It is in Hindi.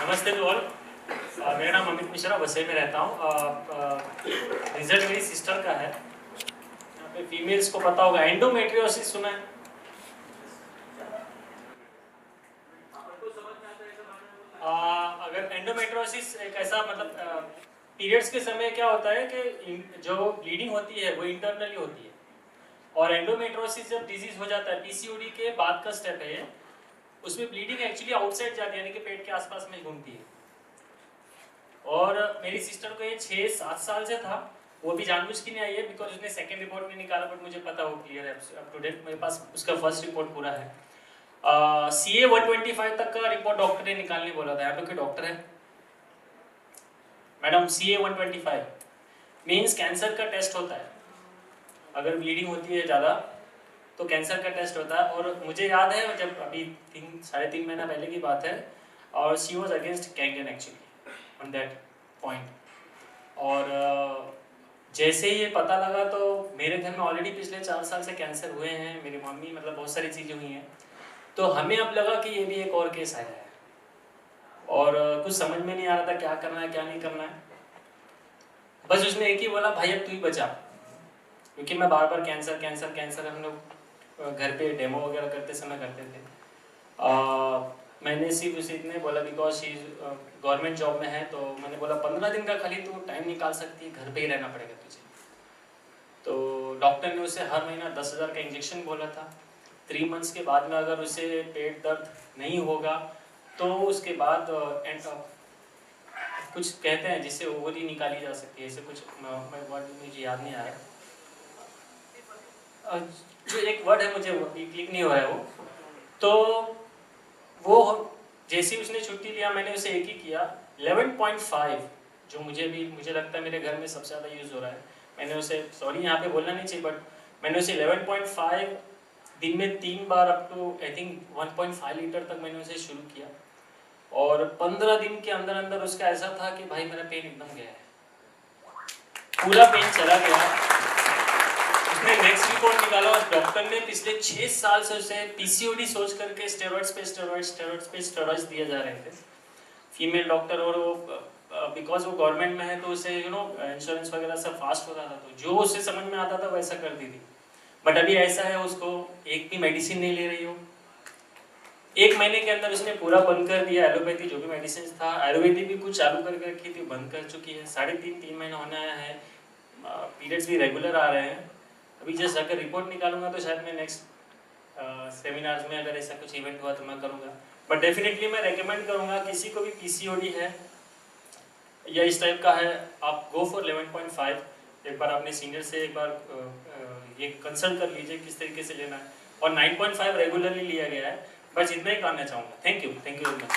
नमस्ते टू ऑल। मेरा नाम अमित मिश्रा, वसई में रहता हूँ। रिजल्ट मेरी सिस्टर का है। यहाँ पे फीमेल्स को पता होगा, एंडोमेट्रियोसिस सुना है? अगर एंडोमेट्रियोसिस एक ऐसा मतलब पीरियड्स के समय क्या होता है कि जो ब्लीडिंग होती है वो इंटरनली होती है, और एंडोमेट्रियोसिस जब डिजीज हो जाता है, पीसीओडी के बाद का स्टेप है ये, उसमें ब्लीडिंग एक्चुअली आउटसाइड जाती है, यानी कि पेट के आसपास में घूमती है। और मेरी सिस्टर को ये 6-7 साल से था, वो भी जानबूझ के नहीं आई है, बिकॉज उसने सेकंड रिपोर्ट नहीं निकाला, बट मुझे पता वो क्लियर है अप टू डेट, मेरे पास उसका फर्स्ट रिपोर्ट पूरा है। CA 125 तक का रिपोर्ट डॉक्टर ने निकालने बोला था। यहाँ पे कोई डॉक्टर है मैडम? CA 125 मीन्स कैंसर का टेस्ट होता है। अगर ब्लीडिंग होती है ज़्यादा तो कैंसर का टेस्ट होता है। और मुझे याद है जब अभी 3-3.5 महीना पहले की बात है, और she was against Kangen actually on that point. और जैसे ही ये पता लगा तो मेरे घर में ऑलरेडी पिछले 4 साल से कैंसर हुए हैं, मेरी मम्मी, मतलब बहुत सारी चीज़ें हुई हैं, तो हमें अब लगा कि ये भी एक और केस आया है, और कुछ समझ में नहीं आ रहा था क्या करना है क्या नहीं करना है। बस उसने एक ही बोला, भाई अब तू ही बचा, क्योंकि मैं बार बार कैंसर कैंसर कैंसर, हम लोग घर पे डेमो वगैरह करते समय करते थे। मैंने सिर्फ उसे इतने बोला, बिकॉज शी गवर्नमेंट जॉब में है, तो मैंने बोला 15 दिन का खाली तू टाइम निकाल सकती है, घर पे ही रहना पड़ेगा तुझे। तो डॉक्टर ने उसे हर महीना 10,000 का इंजेक्शन बोला था। 3 मंथ्स के बाद में अगर उसे पेट दर्द नहीं होगा तो उसके बाद कुछ कहते हैं जिससे ओवरी निकाली जा सकती है, ऐसे कुछ वर्ड मुझे याद नहीं आ रहा, जो एक वर्ड है मुझे क्लिक नहीं हो रहा है वो। तो वो जैसे ही उसने छुट्टी लिया, मैंने उसे एक ही किया 11.5, जो मुझे लगता है मेरे घर में सबसे ज़्यादा यूज़ हो रहा है। मैंने उसे, सॉरी यहाँ पे बोलना नहीं चाहिए, बट मैंने उसे 11.5 दिन में 3 बार up to I think 1.5 litre तक मैंने उसे शुरू किया। और 15 दिन के अंदर अंदर उसका ऐसा था कि भाई मेरा पेन एकदम गया है, पूरा पेन चला गया। उसने नेक्स्ट रिपोर्ट निकाला और डॉक्टर ने पिछले 6 साल से उसे पीसीओडी सोच करके स्टेरॉइड्स पे स्टेरॉइड्स दिए जा रहे थे, फीमेल डॉक्टर। और वो बिकॉज वो गवर्नमेंट में है तो उसे इंश्योरेंस वगैरह सब फास्ट होता था, तो जो उसे समझ में आता था वैसा कर दी थी। बट अभी ऐसा है, उसको एक भी मेडिसिन नहीं ले रही हो। 1 महीने के अंदर उसने पूरा बंद कर दिया, एलोपैथी जो भी मेडिसिन था, आयुर्वेदिक भी कुछ चालू करके रखी थी, बंद कर चुकी है। 3.5 महीना होने आया है, पीरियड्स भी रेगुलर आ रहे हैं। अभी जस्ट अगर रिपोर्ट निकालूंगा तो शायद मैं नेक्स्ट सेमिनार्स में अगर ऐसा कुछ इवेंट हुआ तो मैं करूँगा। बट डेफिनेटली मैं रेकमेंड करूँगा, किसी को भी पीसीओडी है या इस टाइप का है, आप गो फॉर 11.5। एक बार अपने सीनियर से एक बार ये कंसल्ट कर लीजिए किस तरीके से लेना है। और 9.5 रेगुलरली लिया गया है। बस इतना ही कहना चाहूँगा। Thank you very much.